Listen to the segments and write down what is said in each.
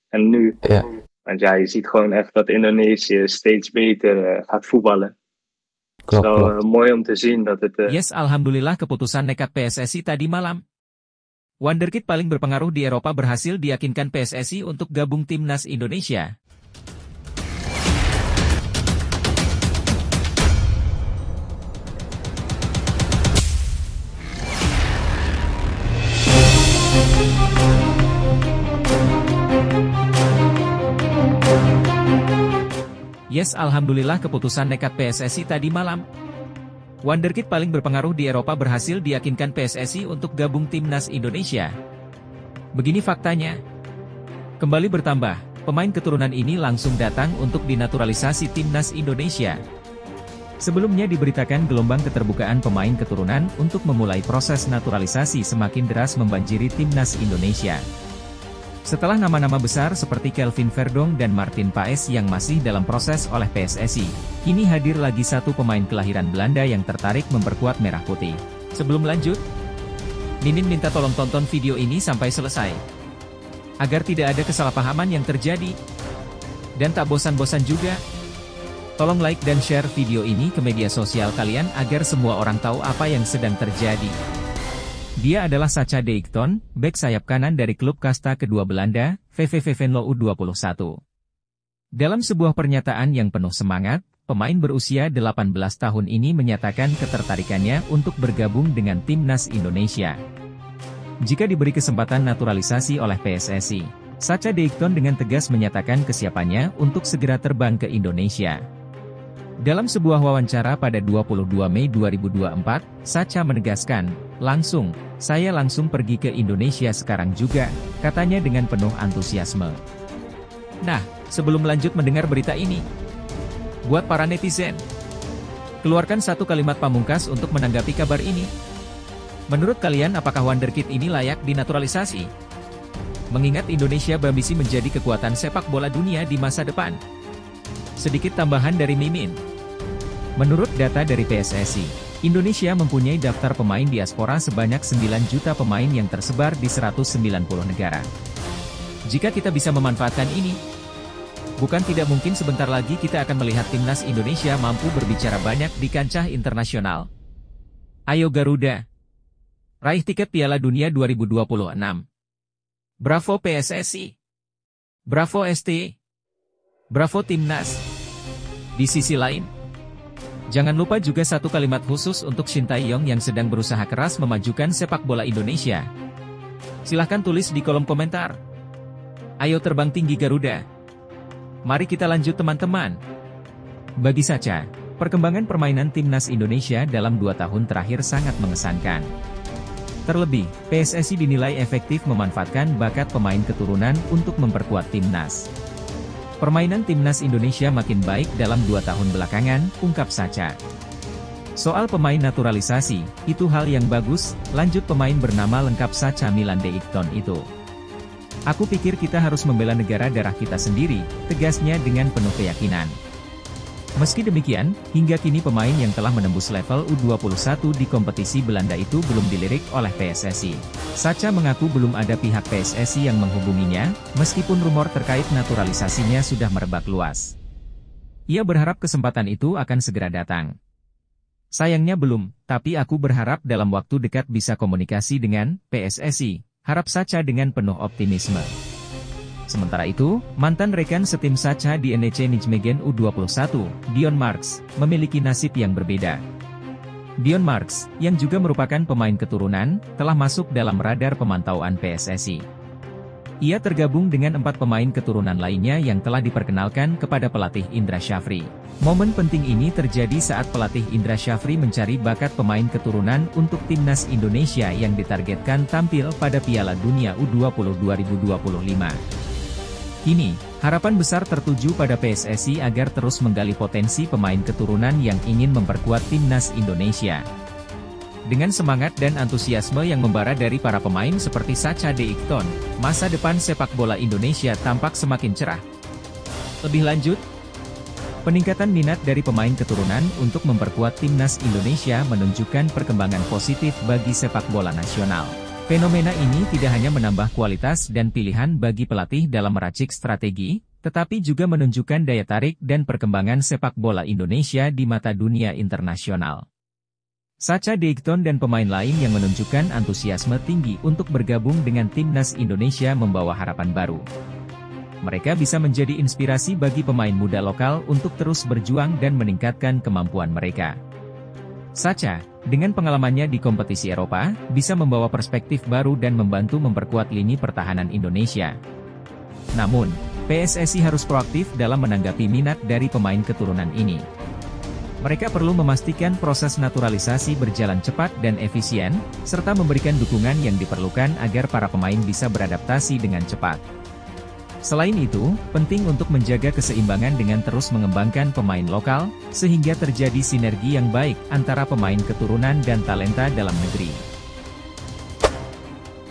En nu, Ja, want ja, je ziet gewoon echt dat Indonesië steeds beter gaat voetballen. Het is klopt, wel klopt. mooi om te zien dat het... Yes, alhamdulillah keputusan nekat PSSI tadi malam. Wonderkid paling berpengaruh di Eropa berhasil diyakinkan PSSI untuk gabung timnas Indonesia. Yes, alhamdulillah keputusan nekat PSSI tadi malam. Wonderkid paling berpengaruh di Eropa berhasil diyakinkan PSSI untuk gabung timnas Indonesia. Begini faktanya. Kembali bertambah, pemain keturunan ini langsung datang untuk dinaturalisasi timnas Indonesia. Sebelumnya diberitakan gelombang keterbukaan pemain keturunan untuk memulai proses naturalisasi semakin deras membanjiri timnas Indonesia. Setelah nama-nama besar seperti Kelvin Verdong dan Martin Paes yang masih dalam proses oleh PSSI, kini hadir lagi satu pemain kelahiran Belanda yang tertarik memperkuat Merah Putih. Sebelum lanjut, Mimin minta tolong tonton video ini sampai selesai, agar tidak ada kesalahpahaman yang terjadi. Dan tak bosan-bosan juga, tolong like dan share video ini ke media sosial kalian agar semua orang tahu apa yang sedang terjadi. Dia adalah Sacha Deicton, bek sayap kanan dari klub kasta kedua Belanda, VVV Venlo U21. Dalam sebuah pernyataan yang penuh semangat, pemain berusia 18 tahun ini menyatakan ketertarikannya untuk bergabung dengan timnas Indonesia. Jika diberi kesempatan naturalisasi oleh PSSI, Sacha Deicton dengan tegas menyatakan kesiapannya untuk segera terbang ke Indonesia. Dalam sebuah wawancara pada 22 Mei 2024, Sacha menegaskan, saya langsung pergi ke Indonesia sekarang juga, katanya dengan penuh antusiasme. Nah, sebelum lanjut mendengar berita ini, buat para netizen, keluarkan satu kalimat pamungkas untuk menanggapi kabar ini. Menurut kalian apakah Wonderkid ini layak dinaturalisasi? Mengingat Indonesia berambisi menjadi kekuatan sepak bola dunia di masa depan. Sedikit tambahan dari Mimin. Menurut data dari PSSI, Indonesia mempunyai daftar pemain diaspora sebanyak 9 juta pemain yang tersebar di 190 negara. Jika kita bisa memanfaatkan ini, bukan tidak mungkin sebentar lagi kita akan melihat timnas Indonesia mampu berbicara banyak di kancah internasional. Ayo Garuda! Raih tiket Piala Dunia 2026. Bravo PSSI! Bravo ST! Bravo Timnas! Di sisi lain, jangan lupa juga satu kalimat khusus untuk Shin Tae-yong yang sedang berusaha keras memajukan sepak bola Indonesia. Silahkan tulis di kolom komentar. Ayo terbang tinggi Garuda! Mari kita lanjut teman-teman. Bagi Sacha, perkembangan permainan timnas Indonesia dalam 2 tahun terakhir sangat mengesankan. Terlebih, PSSI dinilai efektif memanfaatkan bakat pemain keturunan untuk memperkuat timnas. Permainan timnas Indonesia makin baik dalam 2 tahun belakangan, ungkap Sacha. Soal pemain naturalisasi, itu hal yang bagus, lanjut pemain bernama lengkap Sacha Milan Deicton itu. Aku pikir kita harus membela negara darah kita sendiri, tegasnya dengan penuh keyakinan. Meski demikian, hingga kini pemain yang telah menembus level U21 di kompetisi Belanda itu belum dilirik oleh PSSI. Sacha mengaku belum ada pihak PSSI yang menghubunginya, meskipun rumor terkait naturalisasinya sudah merebak luas. Ia berharap kesempatan itu akan segera datang. Sayangnya belum, tapi aku berharap dalam waktu dekat bisa komunikasi dengan PSSI, harap Sacha dengan penuh optimisme. Sementara itu, mantan rekan setim Sacha di NEC Nijmegen U21, Dion Marks, memiliki nasib yang berbeda. Dion Marks, yang juga merupakan pemain keturunan, telah masuk dalam radar pemantauan PSSI. Ia tergabung dengan 4 pemain keturunan lainnya yang telah diperkenalkan kepada pelatih Indra Syafri. Momen penting ini terjadi saat pelatih Indra Syafri mencari bakat pemain keturunan untuk timnas Indonesia yang ditargetkan tampil pada Piala Dunia U20 2025. Kini, harapan besar tertuju pada PSSI agar terus menggali potensi pemain keturunan yang ingin memperkuat timnas Indonesia. Dengan semangat dan antusiasme yang membara dari para pemain seperti Sacha Deicton, masa depan sepak bola Indonesia tampak semakin cerah. Lebih lanjut, peningkatan minat dari pemain keturunan untuk memperkuat timnas Indonesia menunjukkan perkembangan positif bagi sepak bola nasional. Fenomena ini tidak hanya menambah kualitas dan pilihan bagi pelatih dalam meracik strategi, tetapi juga menunjukkan daya tarik dan perkembangan sepak bola Indonesia di mata dunia internasional. Sacha Deigton dan pemain lain yang menunjukkan antusiasme tinggi untuk bergabung dengan timnas Indonesia membawa harapan baru. Mereka bisa menjadi inspirasi bagi pemain muda lokal untuk terus berjuang dan meningkatkan kemampuan mereka. Sacha, dengan pengalamannya di kompetisi Eropa, bisa membawa perspektif baru dan membantu memperkuat lini pertahanan Indonesia. Namun, PSSI harus proaktif dalam menanggapi minat dari pemain keturunan ini. Mereka perlu memastikan proses naturalisasi berjalan cepat dan efisien, serta memberikan dukungan yang diperlukan agar para pemain bisa beradaptasi dengan cepat. Selain itu, penting untuk menjaga keseimbangan dengan terus mengembangkan pemain lokal, sehingga terjadi sinergi yang baik antara pemain keturunan dan talenta dalam negeri.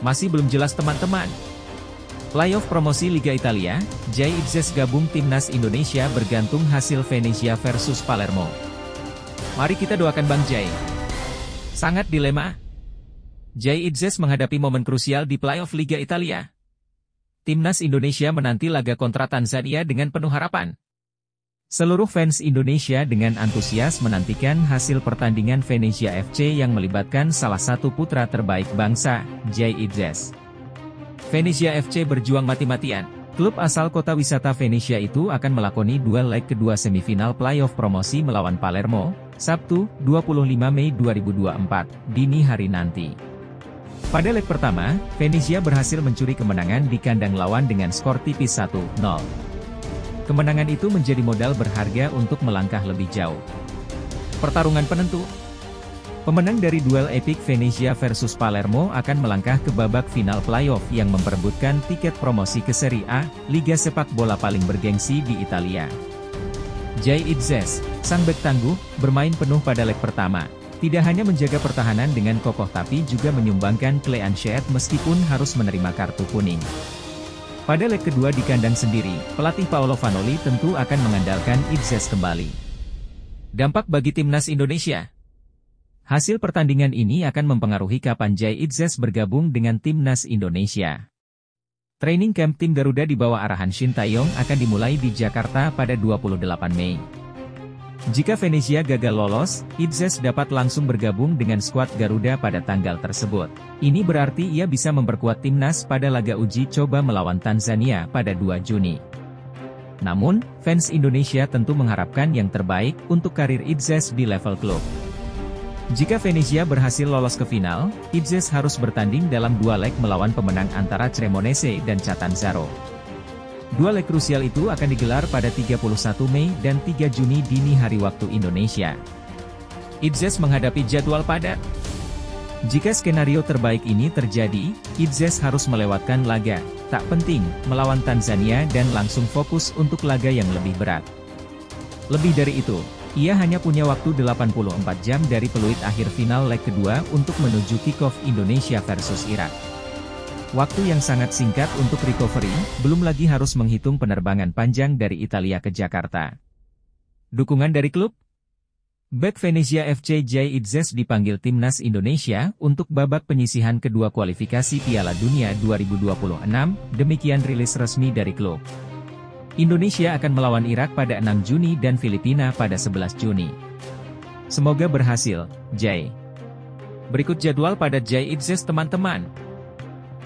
Masih belum jelas teman-teman. Playoff promosi Liga Italia, Jay Itzes gabung timnas Indonesia bergantung hasil Venezia versus Palermo. Mari kita doakan Bang Jay. Sangat dilema. Jay Itzes menghadapi momen krusial di playoff Liga Italia. Timnas Indonesia menanti laga kontra Tanzania dengan penuh harapan. Seluruh fans Indonesia dengan antusias menantikan hasil pertandingan Venezia FC yang melibatkan salah satu putra terbaik bangsa, Jay Itzes. Venezia FC berjuang mati-matian. Klub asal kota wisata Venezia itu akan melakoni duel leg kedua semifinal playoff promosi melawan Palermo, Sabtu, 25 Mei 2024, dini hari nanti. Pada leg pertama, Venezia berhasil mencuri kemenangan di kandang lawan dengan skor tipis 1-0. Kemenangan itu menjadi modal berharga untuk melangkah lebih jauh. Pertarungan penentu. Pemenang dari duel epik Venezia versus Palermo akan melangkah ke babak final playoff yang memperebutkan tiket promosi ke Serie A, liga sepak bola paling bergengsi di Italia. Jay Itzes, sang bek tangguh, bermain penuh pada leg pertama. Tidak hanya menjaga pertahanan dengan kokoh tapi juga menyumbangkan clean sheet meskipun harus menerima kartu kuning. Pada leg kedua di kandang sendiri, pelatih Paolo Vanoli tentu akan mengandalkan Itzes kembali. Dampak bagi timnas Indonesia. Hasil pertandingan ini akan mempengaruhi kapan Jay Itzes bergabung dengan timnas Indonesia. Training camp tim Garuda di bawah arahan Shin Tae-yong akan dimulai di Jakarta pada 28 Mei. Jika Venezia gagal lolos, Itzes dapat langsung bergabung dengan skuad Garuda pada tanggal tersebut. Ini berarti ia bisa memperkuat timnas pada laga uji coba melawan Tanzania pada 2 Juni. Namun, fans Indonesia tentu mengharapkan yang terbaik untuk karir Itzes di level klub. Jika Venezia berhasil lolos ke final, Itzes harus bertanding dalam 2 leg melawan pemenang antara Cremonese dan Catanzaro. 2 leg krusial itu akan digelar pada 31 Mei dan 3 Juni dini hari waktu Indonesia. Itzes menghadapi jadwal padat. Jika skenario terbaik ini terjadi, Itzes harus melewatkan laga tak penting melawan Tanzania dan langsung fokus untuk laga yang lebih berat. Lebih dari itu, ia hanya punya waktu 84 jam dari peluit akhir final leg kedua untuk menuju kick-off Indonesia versus Irak. Waktu yang sangat singkat untuk recovery, belum lagi harus menghitung penerbangan panjang dari Italia ke Jakarta. Dukungan dari klub? Bek Venezia FC Jay Itzes dipanggil timnas Indonesia untuk babak penyisihan kedua kualifikasi Piala Dunia 2026, demikian rilis resmi dari klub. Indonesia akan melawan Irak pada 6 Juni dan Filipina pada 11 Juni. Semoga berhasil, Jay. Berikut jadwal pada Jay Itzes teman-teman.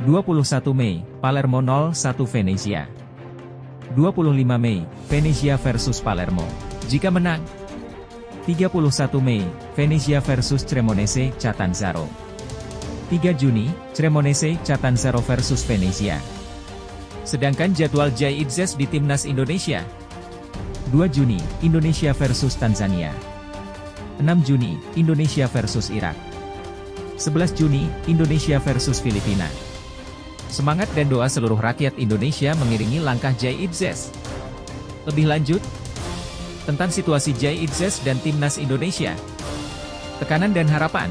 21 Mei, Palermo 0-1 Venezia. 25 Mei, Venezia versus Palermo. Jika menang. 31 Mei, Venezia versus Cremonese, Catanzaro. 3 Juni, Cremonese, Catanzaro versus Venezia. Sedangkan jadwal Jay Itzes di timnas Indonesia. 2 Juni, Indonesia versus Tanzania. 6 Juni, Indonesia versus Irak. 11 Juni, Indonesia versus Filipina. Semangat dan doa seluruh rakyat Indonesia mengiringi langkah Jay Itzes. Lebih lanjut, tentang situasi Jay Itzes dan timnas Indonesia. Tekanan dan harapan.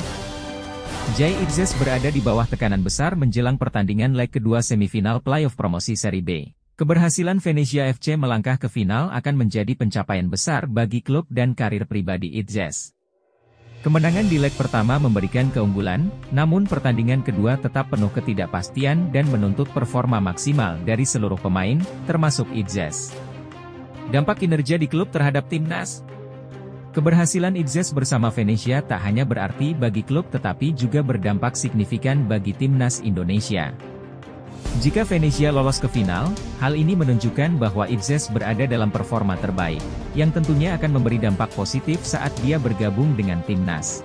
Jay Itzes berada di bawah tekanan besar menjelang pertandingan leg kedua semifinal playoff promosi Serie B. Keberhasilan Venezia FC melangkah ke final akan menjadi pencapaian besar bagi klub dan karir pribadi Itzes. Kemenangan di leg pertama memberikan keunggulan, namun pertandingan kedua tetap penuh ketidakpastian dan menuntut performa maksimal dari seluruh pemain, termasuk Idzes. Dampak kinerja di klub terhadap timnas. Keberhasilan Idzes bersama Venezia tak hanya berarti bagi klub tetapi juga berdampak signifikan bagi timnas Indonesia. Jika Venezia lolos ke final, hal ini menunjukkan bahwa Idzes berada dalam performa terbaik, yang tentunya akan memberi dampak positif saat dia bergabung dengan timnas.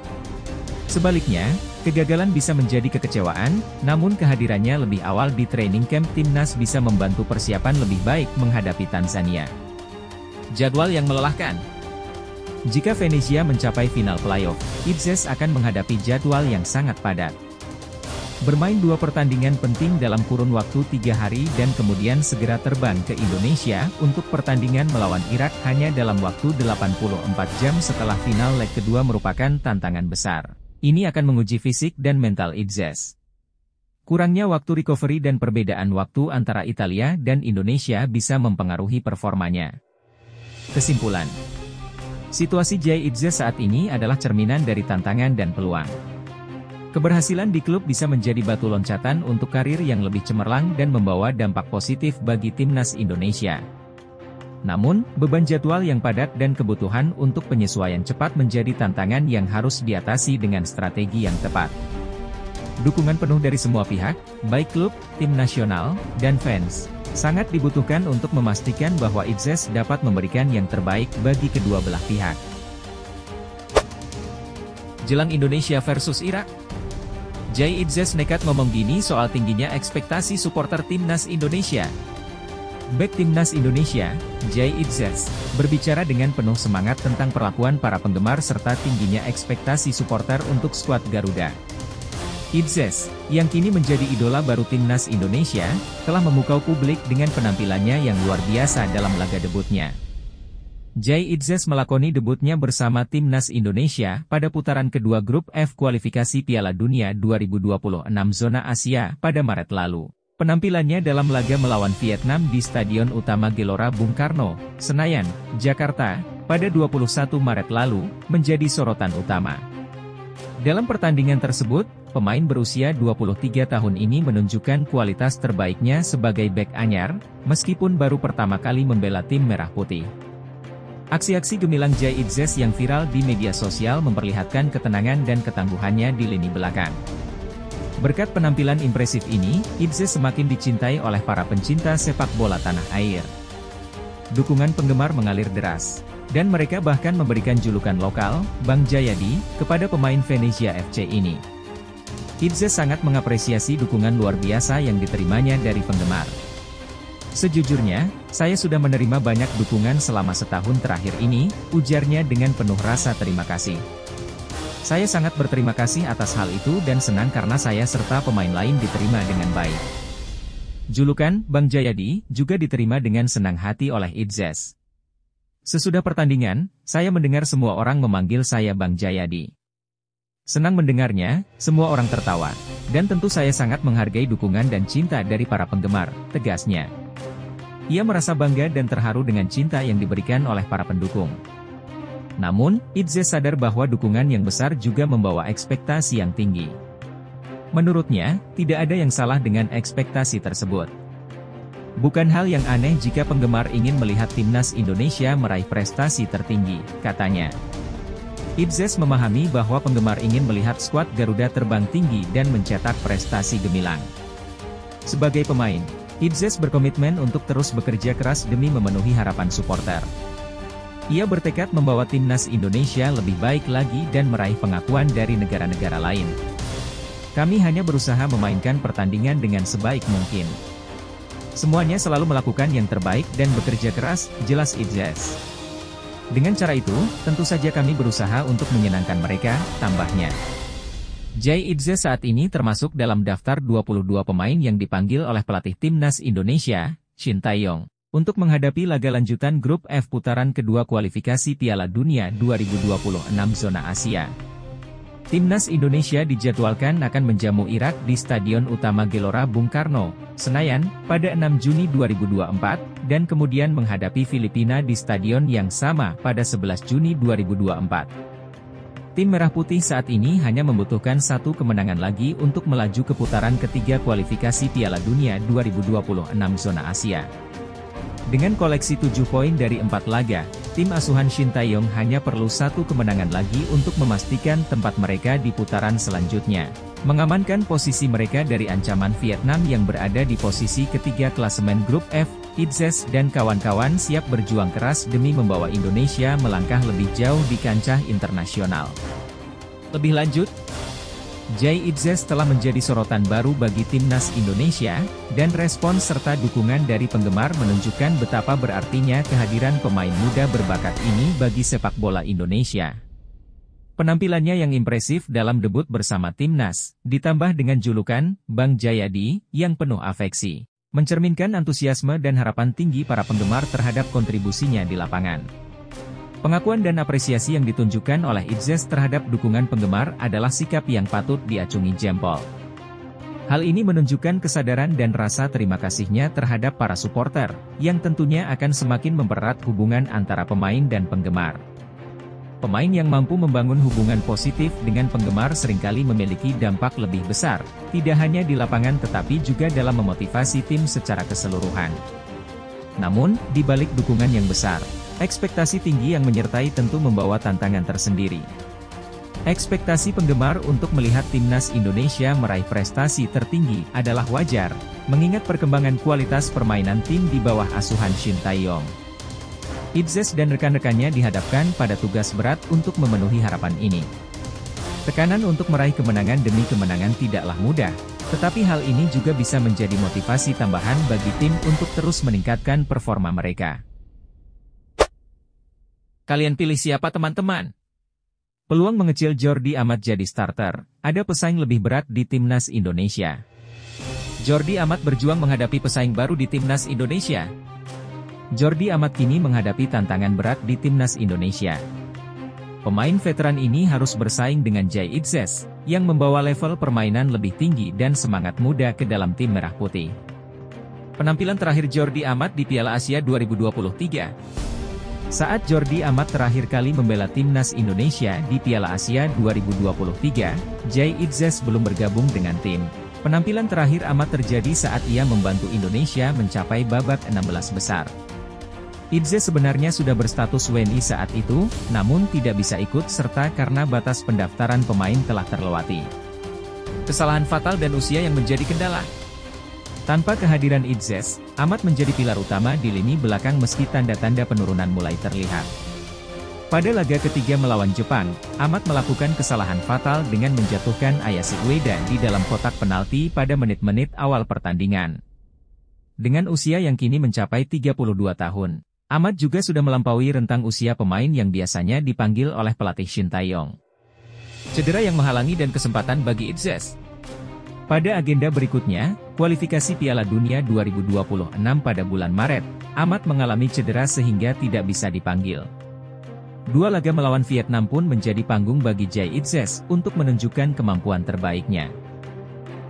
Sebaliknya, kegagalan bisa menjadi kekecewaan, namun kehadirannya lebih awal di training camp timnas bisa membantu persiapan lebih baik menghadapi Tanzania. Jadwal yang melelahkan. Jika Venezia mencapai final playoff, Idzes akan menghadapi jadwal yang sangat padat. Bermain 2 pertandingan penting dalam kurun waktu 3 hari dan kemudian segera terbang ke Indonesia untuk pertandingan melawan Irak hanya dalam waktu 84 jam setelah final leg kedua merupakan tantangan besar. Ini akan menguji fisik dan mental Idzes. Kurangnya waktu recovery dan perbedaan waktu antara Italia dan Indonesia bisa mempengaruhi performanya. Kesimpulan. Situasi Jay Idzes saat ini adalah cerminan dari tantangan dan peluang. Keberhasilan di klub bisa menjadi batu loncatan untuk karir yang lebih cemerlang dan membawa dampak positif bagi timnas Indonesia. Namun, beban jadwal yang padat dan kebutuhan untuk penyesuaian cepat menjadi tantangan yang harus diatasi dengan strategi yang tepat. Dukungan penuh dari semua pihak, baik klub, tim nasional, dan fans, sangat dibutuhkan untuk memastikan bahwa Idzes dapat memberikan yang terbaik bagi kedua belah pihak. Jelang Indonesia versus Irak, Jay Idzes nekat ngomong gini soal tingginya ekspektasi supporter timnas Indonesia. Bek timnas Indonesia, Jay Idzes, berbicara dengan penuh semangat tentang perlakuan para penggemar serta tingginya ekspektasi supporter untuk skuad Garuda. Idzes, yang kini menjadi idola baru timnas Indonesia, telah memukau publik dengan penampilannya yang luar biasa dalam laga debutnya. Jay Idzes melakoni debutnya bersama timnas Indonesia pada putaran kedua grup F kualifikasi Piala Dunia 2026 zona Asia pada Maret lalu. Penampilannya dalam laga melawan Vietnam di Stadion Utama Gelora Bung Karno, Senayan, Jakarta, pada 21 Maret lalu, menjadi sorotan utama. Dalam pertandingan tersebut, pemain berusia 23 tahun ini menunjukkan kualitas terbaiknya sebagai bek anyar, meskipun baru pertama kali membela tim Merah Putih. Aksi-aksi gemilang Jay Idzes yang viral di media sosial memperlihatkan ketenangan dan ketangguhannya di lini belakang. Berkat penampilan impresif ini, Idzes semakin dicintai oleh para pencinta sepak bola tanah air. Dukungan penggemar mengalir deras, dan mereka bahkan memberikan julukan lokal, Bang Jayadi, kepada pemain Venezia FC ini. Idzes sangat mengapresiasi dukungan luar biasa yang diterimanya dari penggemar. Sejujurnya, saya sudah menerima banyak dukungan selama setahun terakhir ini, ujarnya dengan penuh rasa terima kasih. Saya sangat berterima kasih atas hal itu dan senang karena saya serta pemain lain diterima dengan baik. Julukan, Bang Jayadi, juga diterima dengan senang hati oleh Idzes. Sesudah pertandingan, saya mendengar semua orang memanggil saya Bang Jayadi. Senang mendengarnya, semua orang tertawa. Dan tentu saya sangat menghargai dukungan dan cinta dari para penggemar, tegasnya. Ia merasa bangga dan terharu dengan cinta yang diberikan oleh para pendukung. Namun, Idzes sadar bahwa dukungan yang besar juga membawa ekspektasi yang tinggi. Menurutnya, tidak ada yang salah dengan ekspektasi tersebut. Bukan hal yang aneh jika penggemar ingin melihat timnas Indonesia meraih prestasi tertinggi, katanya. Idzes memahami bahwa penggemar ingin melihat skuad Garuda terbang tinggi dan mencetak prestasi gemilang. Sebagai pemain, Idzes berkomitmen untuk terus bekerja keras demi memenuhi harapan supporter. Ia bertekad membawa timnas Indonesia lebih baik lagi dan meraih pengakuan dari negara-negara lain. Kami hanya berusaha memainkan pertandingan dengan sebaik mungkin. Semuanya selalu melakukan yang terbaik dan bekerja keras, jelas Idzes. Dengan cara itu, tentu saja kami berusaha untuk menyenangkan mereka, tambahnya. Jay Idzes saat ini termasuk dalam daftar 22 pemain yang dipanggil oleh pelatih timnas Indonesia, Shin Tae-yong, untuk menghadapi laga lanjutan grup F putaran kedua kualifikasi Piala Dunia 2026 zona Asia. Timnas Indonesia dijadwalkan akan menjamu Irak di Stadion Utama Gelora Bung Karno, Senayan, pada 6 Juni 2024, dan kemudian menghadapi Filipina di stadion yang sama pada 11 Juni 2024. Tim Merah Putih saat ini hanya membutuhkan satu kemenangan lagi untuk melaju ke putaran ketiga kualifikasi Piala Dunia 2026 zona Asia. Dengan koleksi 7 poin dari 4 laga, tim asuhan Shin Tae-yong hanya perlu satu kemenangan lagi untuk memastikan tempat mereka di putaran selanjutnya, mengamankan posisi mereka dari ancaman Vietnam yang berada di posisi ketiga klasemen grup F. Itzes dan kawan-kawan siap berjuang keras demi membawa Indonesia melangkah lebih jauh di kancah internasional. Lebih lanjut, Jay Itzes telah menjadi sorotan baru bagi timnas Indonesia, dan respons serta dukungan dari penggemar menunjukkan betapa berartinya kehadiran pemain muda berbakat ini bagi sepak bola Indonesia. Penampilannya yang impresif dalam debut bersama timnas, ditambah dengan julukan Bang Jayadi yang penuh afeksi, mencerminkan antusiasme dan harapan tinggi para penggemar terhadap kontribusinya di lapangan. Pengakuan dan apresiasi yang ditunjukkan oleh Itzes terhadap dukungan penggemar adalah sikap yang patut diacungi jempol. Hal ini menunjukkan kesadaran dan rasa terima kasihnya terhadap para supporter, yang tentunya akan semakin mempererat hubungan antara pemain dan penggemar. Pemain yang mampu membangun hubungan positif dengan penggemar seringkali memiliki dampak lebih besar, tidak hanya di lapangan tetapi juga dalam memotivasi tim secara keseluruhan. Namun, di balik dukungan yang besar, ekspektasi tinggi yang menyertai tentu membawa tantangan tersendiri. Ekspektasi penggemar untuk melihat timnas Indonesia meraih prestasi tertinggi adalah wajar, mengingat perkembangan kualitas permainan tim di bawah asuhan Shin Tae-yong. Itzes dan rekan-rekannya dihadapkan pada tugas berat untuk memenuhi harapan ini. Tekanan untuk meraih kemenangan demi kemenangan tidaklah mudah, tetapi hal ini juga bisa menjadi motivasi tambahan bagi tim untuk terus meningkatkan performa mereka. Kalian pilih siapa teman-teman? Peluang mengecil Jordi Amat jadi starter, ada pesaing lebih berat di timnas Indonesia. Jordi Amat berjuang menghadapi pesaing baru di timnas Indonesia. Jordi Amat kini menghadapi tantangan berat di timnas Indonesia. Pemain veteran ini harus bersaing dengan Jay Itzes, yang membawa level permainan lebih tinggi dan semangat muda ke dalam tim Merah Putih. Penampilan terakhir Jordi Amat di Piala Asia 2023. Saat Jordi Amat terakhir kali membela timnas Indonesia di Piala Asia 2023, Jay Itzes belum bergabung dengan tim. Penampilan terakhir Amat terjadi saat ia membantu Indonesia mencapai babak 16 besar. Itzes sebenarnya sudah berstatus WNI saat itu, namun tidak bisa ikut serta karena batas pendaftaran pemain telah terlewati. Kesalahan fatal dan usia yang menjadi kendala. Tanpa kehadiran Itzes, Amat menjadi pilar utama di lini belakang meski tanda-tanda penurunan mulai terlihat. Pada laga ketiga melawan Jepang, Amat melakukan kesalahan fatal dengan menjatuhkan Ayase Ueda di dalam kotak penalti pada menit-menit awal pertandingan. Dengan usia yang kini mencapai 32 tahun, Amat juga sudah melampaui rentang usia pemain yang biasanya dipanggil oleh pelatih Shin Tae-yong. Cedera yang menghalangi dan kesempatan bagi Itzes. Pada agenda berikutnya, kualifikasi Piala Dunia 2026 pada bulan Maret, Amat mengalami cedera sehingga tidak bisa dipanggil. Dua laga melawan Vietnam pun menjadi panggung bagi Jay Itzes untuk menunjukkan kemampuan terbaiknya.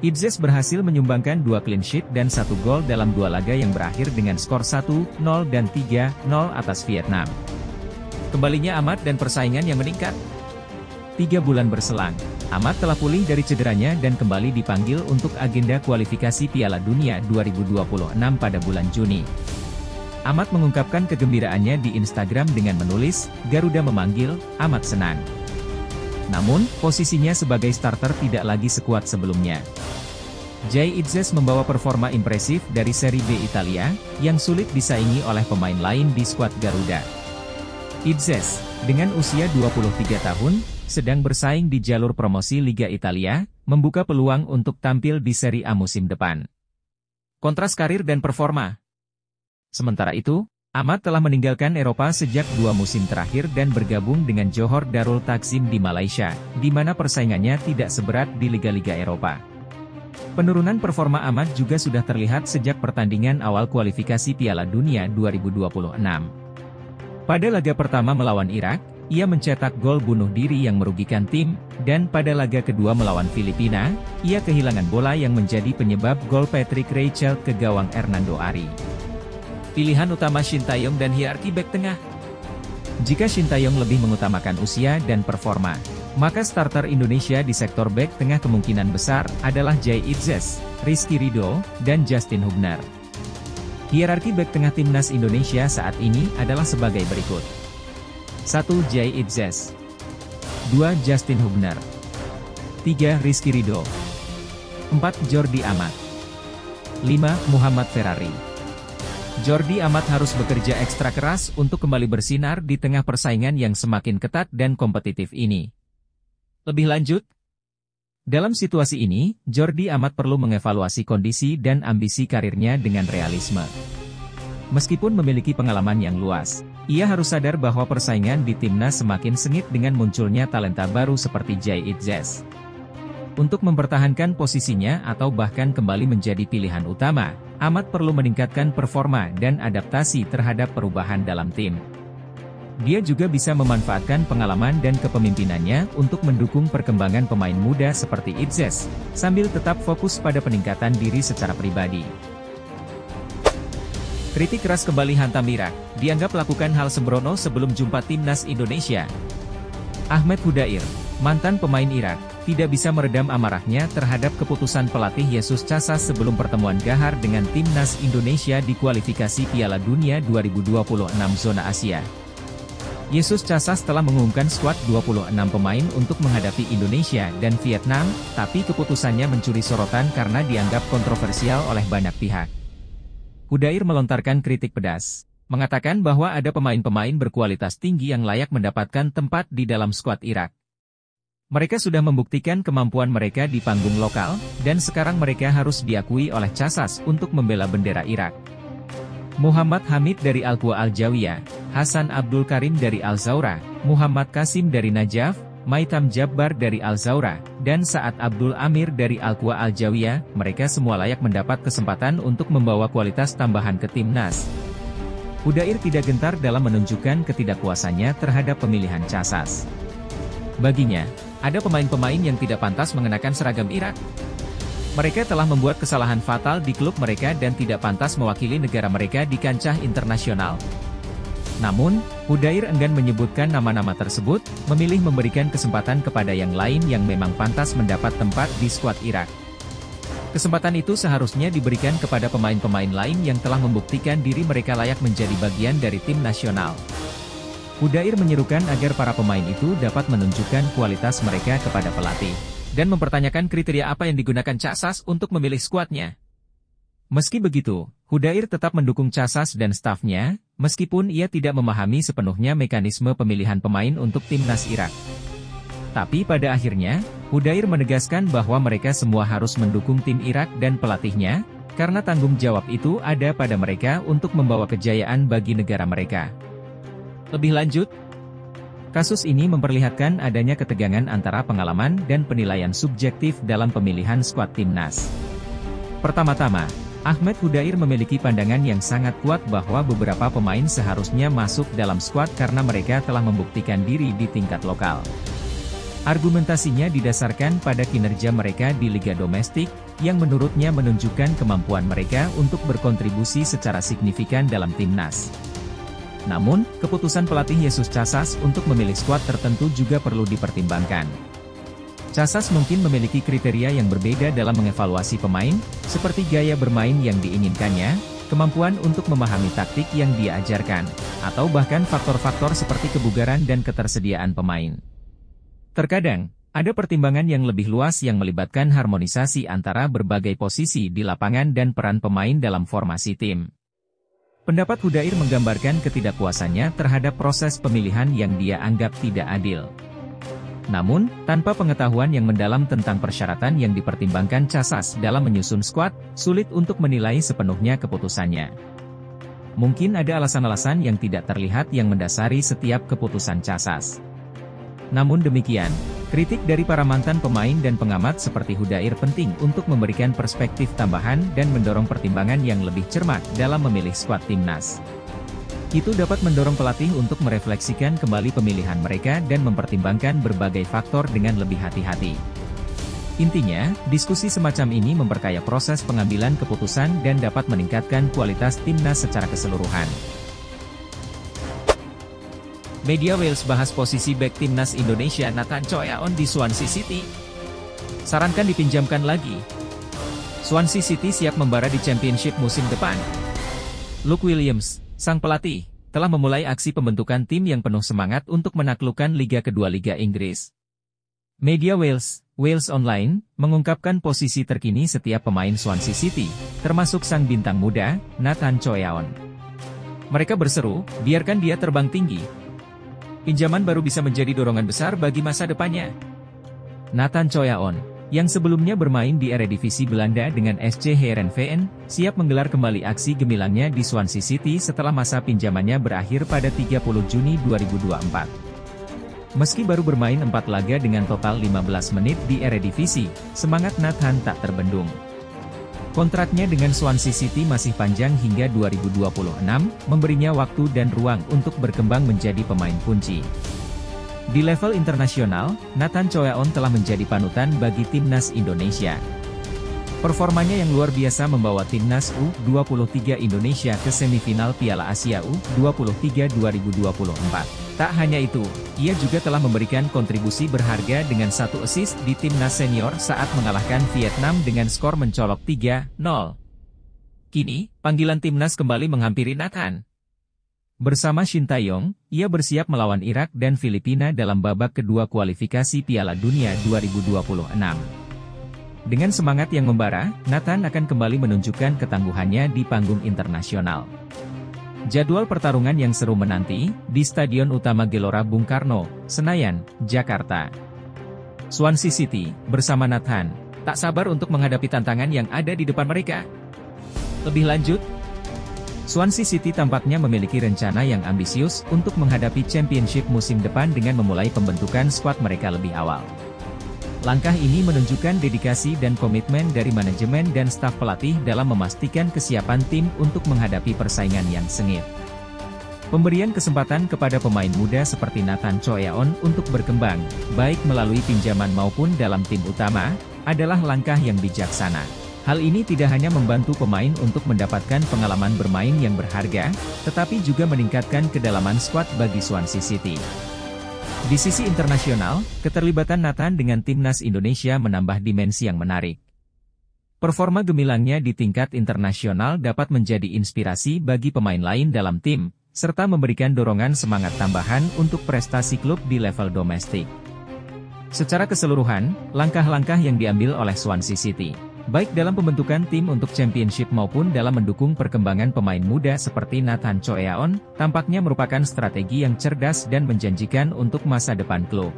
Itzes berhasil menyumbangkan 2 clean sheet dan 1 gol dalam 2 laga yang berakhir dengan skor 1-0 dan 3-0 atas Vietnam. Kembalinya Amat dan persaingan yang meningkat. 3 bulan berselang, Amat telah pulih dari cederanya dan kembali dipanggil untuk agenda kualifikasi Piala Dunia 2026 pada bulan Juni. Amat mengungkapkan kegembiraannya di Instagram dengan menulis, "Garuda memanggil, Amat senang." Namun, posisinya sebagai starter tidak lagi sekuat sebelumnya. Jay Itzes membawa performa impresif dari Serie B Italia, yang sulit disaingi oleh pemain lain di skuad Garuda. Itzes, dengan usia 23 tahun, sedang bersaing di jalur promosi Liga Italia, membuka peluang untuk tampil di Serie A musim depan. Kontras karir dan performa. Sementara itu, Amat telah meninggalkan Eropa sejak 2 musim terakhir dan bergabung dengan Johor Darul Takzim di Malaysia, di mana persaingannya tidak seberat di liga-liga Eropa. Penurunan performa Amat juga sudah terlihat sejak pertandingan awal kualifikasi Piala Dunia 2026. Pada laga pertama melawan Irak, ia mencetak gol bunuh diri yang merugikan tim, dan pada laga kedua melawan Filipina, ia kehilangan bola yang menjadi penyebab gol Patrick Rachel ke gawang Hernando Ari. Pilihan utama Shin Tae-yong dan hierarki bek tengah. Jika Shin Tae-yong lebih mengutamakan usia dan performa, Maka starter Indonesia di sektor bek tengah kemungkinan besar adalah Jay Itzes, Rizky Ridho, dan Justin Hubner. Hierarki bek tengah timnas Indonesia saat ini adalah sebagai berikut. 1. Jay Itzes, 2. Justin Hubner, 3. Rizky Ridho, 4. Jordi Amat, 5. Muhammad Ferrari. Jordi Amat harus bekerja ekstra keras untuk kembali bersinar di tengah persaingan yang semakin ketat dan kompetitif ini. Lebih lanjut, dalam situasi ini, Jordi Amat perlu mengevaluasi kondisi dan ambisi karirnya dengan realisme. Meskipun memiliki pengalaman yang luas, ia harus sadar bahwa persaingan di timnas semakin sengit dengan munculnya talenta baru seperti Jay Itzes. Untuk mempertahankan posisinya atau bahkan kembali menjadi pilihan utama, Amat perlu meningkatkan performa dan adaptasi terhadap perubahan dalam tim. Dia juga bisa memanfaatkan pengalaman dan kepemimpinannya untuk mendukung perkembangan pemain muda seperti Itzes, sambil tetap fokus pada peningkatan diri secara pribadi. Kritik keras kembali hantam Irak, dianggap lakukan hal sembrono sebelum jumpa timnas Indonesia. Ahmed Hudair, mantan pemain Irak, tidak bisa meredam amarahnya terhadap keputusan pelatih Yesus Casas sebelum pertemuan gahar dengan timnas Indonesia di kualifikasi Piala Dunia 2026 zona Asia. Yesus Casas telah mengumumkan skuad 26 pemain untuk menghadapi Indonesia dan Vietnam, tapi keputusannya mencuri sorotan karena dianggap kontroversial oleh banyak pihak. Hudair melontarkan kritik pedas, mengatakan bahwa ada pemain-pemain berkualitas tinggi yang layak mendapatkan tempat di dalam skuad Irak. Mereka sudah membuktikan kemampuan mereka di panggung lokal, dan sekarang mereka harus diakui oleh Casas untuk membela bendera Irak. Muhammad Hamid dari Al-Quwa Al-Jawiyah, Hasan Abdul Karim dari Al-Zawra, Muhammad Kasim dari Najaf, Maitam Jabbar dari Al-Zawra, dan Sa'ad Abdul Amir dari Al-Quwa Al-Jawiyah, mereka semua layak mendapat kesempatan untuk membawa kualitas tambahan ke timnas. Hudair tidak gentar dalam menunjukkan ketidakpuasannya terhadap pemilihan Casas. Baginya, ada pemain-pemain yang tidak pantas mengenakan seragam Irak. Mereka telah membuat kesalahan fatal di klub mereka dan tidak pantas mewakili negara mereka di kancah internasional. Namun, Hudair enggan menyebutkan nama-nama tersebut, memilih memberikan kesempatan kepada yang lain yang memang pantas mendapat tempat di skuad Irak. Kesempatan itu seharusnya diberikan kepada pemain-pemain lain yang telah membuktikan diri mereka layak menjadi bagian dari tim nasional. Hudair menyerukan agar para pemain itu dapat menunjukkan kualitas mereka kepada pelatih, dan mempertanyakan kriteria apa yang digunakan Casas untuk memilih skuadnya. Meski begitu, Hudair tetap mendukung Casas dan stafnya, meskipun ia tidak memahami sepenuhnya mekanisme pemilihan pemain untuk timnas Irak. Tapi pada akhirnya, Hudair menegaskan bahwa mereka semua harus mendukung tim Irak dan pelatihnya, karena tanggung jawab itu ada pada mereka untuk membawa kejayaan bagi negara mereka. Lebih lanjut, kasus ini memperlihatkan adanya ketegangan antara pengalaman dan penilaian subjektif dalam pemilihan skuad timnas. Pertama-tama, Ahmed Hudair memiliki pandangan yang sangat kuat bahwa beberapa pemain seharusnya masuk dalam skuad karena mereka telah membuktikan diri di tingkat lokal. Argumentasinya didasarkan pada kinerja mereka di liga domestik, yang menurutnya menunjukkan kemampuan mereka untuk berkontribusi secara signifikan dalam timnas. Namun, keputusan pelatih Yesus Casas untuk memilih skuad tertentu juga perlu dipertimbangkan. Casas mungkin memiliki kriteria yang berbeda dalam mengevaluasi pemain, seperti gaya bermain yang diinginkannya, kemampuan untuk memahami taktik yang dia ajarkan, atau bahkan faktor-faktor seperti kebugaran dan ketersediaan pemain. Terkadang, ada pertimbangan yang lebih luas yang melibatkan harmonisasi antara berbagai posisi di lapangan dan peran pemain dalam formasi tim. Pendapat Hudair menggambarkan ketidakpuasannya terhadap proses pemilihan yang dia anggap tidak adil. Namun, tanpa pengetahuan yang mendalam tentang persyaratan yang dipertimbangkan Casas dalam menyusun skuad, sulit untuk menilai sepenuhnya keputusannya. Mungkin ada alasan-alasan yang tidak terlihat yang mendasari setiap keputusan Casas. Namun demikian, kritik dari para mantan pemain dan pengamat seperti Hudair penting untuk memberikan perspektif tambahan dan mendorong pertimbangan yang lebih cermat dalam memilih skuad timnas. Itu dapat mendorong pelatih untuk merefleksikan kembali pemilihan mereka dan mempertimbangkan berbagai faktor dengan lebih hati-hati. Intinya, diskusi semacam ini memperkaya proses pengambilan keputusan dan dapat meningkatkan kualitas timnas secara keseluruhan. Media Wales bahas posisi bek timnas Indonesia Nathan Choyaon di Swansea City. Sarankan dipinjamkan lagi. Swansea City siap membara di Championship musim depan. Luke Williams, sang pelatih, telah memulai aksi pembentukan tim yang penuh semangat untuk menaklukkan Liga Kedua Liga Inggris. Media Wales, Wales Online, mengungkapkan posisi terkini setiap pemain Swansea City, termasuk sang bintang muda, Nathan Choyaon. Mereka berseru, biarkan dia terbang tinggi. Pinjaman baru bisa menjadi dorongan besar bagi masa depannya. Nathan Choyaon, yang sebelumnya bermain di Eredivisie Belanda dengan SC Heerenveen, siap menggelar kembali aksi gemilangnya di Swansea City setelah masa pinjamannya berakhir pada 30 Juni 2024. Meski baru bermain 4 laga dengan total 15 menit di Eredivisie, semangat Nathan tak terbendung. Kontraknya dengan Swansea City masih panjang hingga 2026, memberinya waktu dan ruang untuk berkembang menjadi pemain kunci. Di level internasional, Nathan Choyaon telah menjadi panutan bagi timnas Indonesia. Performanya yang luar biasa membawa timnas U23 Indonesia ke semifinal Piala Asia U23 2024. Tak hanya itu, ia juga telah memberikan kontribusi berharga dengan 1 assist di timnas senior saat mengalahkan Vietnam dengan skor mencolok 3-0. Kini, panggilan timnas kembali menghampiri Nathan. Bersama Shin Tae-yong, ia bersiap melawan Irak dan Filipina dalam babak kedua kualifikasi Piala Dunia 2026. Dengan semangat yang membara, Nathan akan kembali menunjukkan ketangguhannya di panggung internasional. Jadwal pertarungan yang seru menanti, di Stadion Utama Gelora Bung Karno, Senayan, Jakarta. Swansea City, bersama Nathan, tak sabar untuk menghadapi tantangan yang ada di depan mereka. Lebih lanjut, Swansea City tampaknya memiliki rencana yang ambisius untuk menghadapi Championship musim depan dengan memulai pembentukan skuad mereka lebih awal. Langkah ini menunjukkan dedikasi dan komitmen dari manajemen dan staf pelatih dalam memastikan kesiapan tim untuk menghadapi persaingan yang sengit. Pemberian kesempatan kepada pemain muda seperti Nathan Choyaon untuk berkembang, baik melalui pinjaman maupun dalam tim utama, adalah langkah yang bijaksana. Hal ini tidak hanya membantu pemain untuk mendapatkan pengalaman bermain yang berharga, tetapi juga meningkatkan kedalaman skuad bagi Swansea City. Di sisi internasional, keterlibatan Nathan dengan timnas Indonesia menambah dimensi yang menarik. Performa gemilangnya di tingkat internasional dapat menjadi inspirasi bagi pemain lain dalam tim, serta memberikan dorongan semangat tambahan untuk prestasi klub di level domestik. Secara keseluruhan, langkah-langkah yang diambil oleh Swansea City, baik dalam pembentukan tim untuk Championship maupun dalam mendukung perkembangan pemain muda seperti Nathan Choyaon, tampaknya merupakan strategi yang cerdas dan menjanjikan untuk masa depan klub.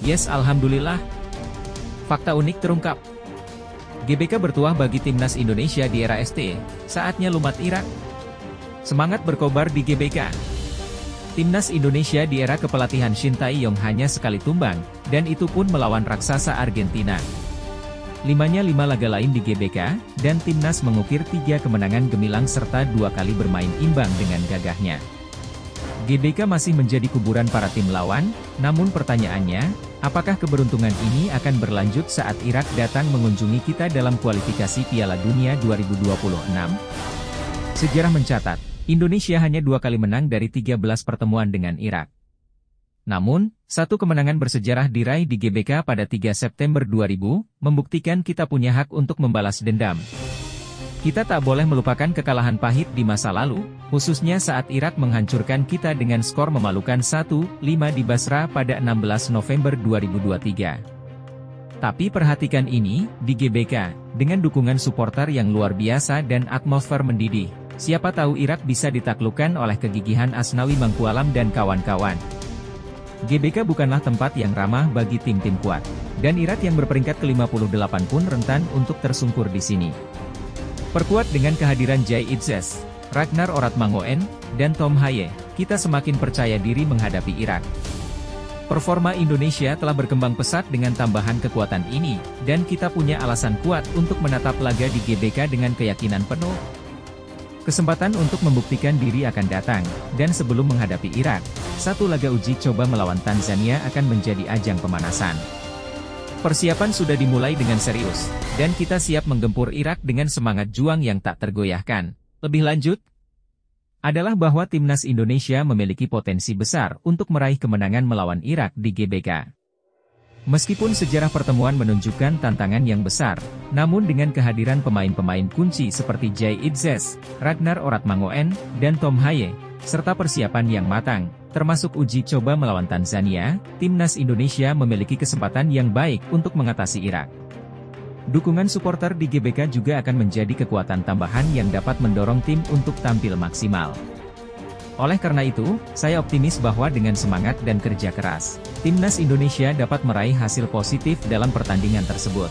Yes, alhamdulillah. Fakta unik terungkap. GBK bertuah bagi timnas Indonesia di era ST, saatnya lumat Irak. Semangat berkobar di GBK. Timnas Indonesia di era kepelatihan Shin Tae-yong hanya sekali tumbang, dan itu pun melawan raksasa Argentina. 5 laga lain di GBK, dan timnas mengukir 3 kemenangan gemilang serta 2 kali bermain imbang dengan gagahnya. GBK masih menjadi kuburan para tim lawan, namun pertanyaannya, apakah keberuntungan ini akan berlanjut saat Irak datang mengunjungi kita dalam kualifikasi Piala Dunia 2026? Sejarah mencatat, Indonesia hanya 2 kali menang dari 13 pertemuan dengan Irak. Namun, 1 kemenangan bersejarah diraih di GBK pada 3 September 2000, membuktikan kita punya hak untuk membalas dendam. Kita tak boleh melupakan kekalahan pahit di masa lalu, khususnya saat Irak menghancurkan kita dengan skor memalukan 1-5 di Basra pada 16 November 2023. Tapi perhatikan ini, di GBK, dengan dukungan supporter yang luar biasa dan atmosfer mendidih, siapa tahu Irak bisa ditaklukkan oleh kegigihan Asnawi Mangkualam dan kawan-kawan. GBK bukanlah tempat yang ramah bagi tim-tim kuat, dan Irak yang berperingkat ke-58 pun rentan untuk tersungkur di sini. Perkuat dengan kehadiran Jay Itzes, Ragnar Oratmangoen, dan Tom Haye, kita semakin percaya diri menghadapi Irak. Performa Indonesia telah berkembang pesat dengan tambahan kekuatan ini, dan kita punya alasan kuat untuk menatap laga di GBK dengan keyakinan penuh. Kesempatan untuk membuktikan diri akan datang, dan sebelum menghadapi Irak, 1 laga uji coba melawan Tanzania akan menjadi ajang pemanasan. Persiapan sudah dimulai dengan serius, dan kita siap menggempur Irak dengan semangat juang yang tak tergoyahkan. Lebih lanjut, adalah bahwa timnas Indonesia memiliki potensi besar untuk meraih kemenangan melawan Irak di GBK. Meskipun sejarah pertemuan menunjukkan tantangan yang besar, namun dengan kehadiran pemain-pemain kunci seperti Jay Itzes, Ragnar Oratmangoen, dan Tom Haye, serta persiapan yang matang, termasuk uji coba melawan Tanzania, timnas Indonesia memiliki kesempatan yang baik untuk mengatasi Irak. Dukungan supporter di GBK juga akan menjadi kekuatan tambahan yang dapat mendorong tim untuk tampil maksimal. Oleh karena itu, saya optimis bahwa dengan semangat dan kerja keras, timnas Indonesia dapat meraih hasil positif dalam pertandingan tersebut.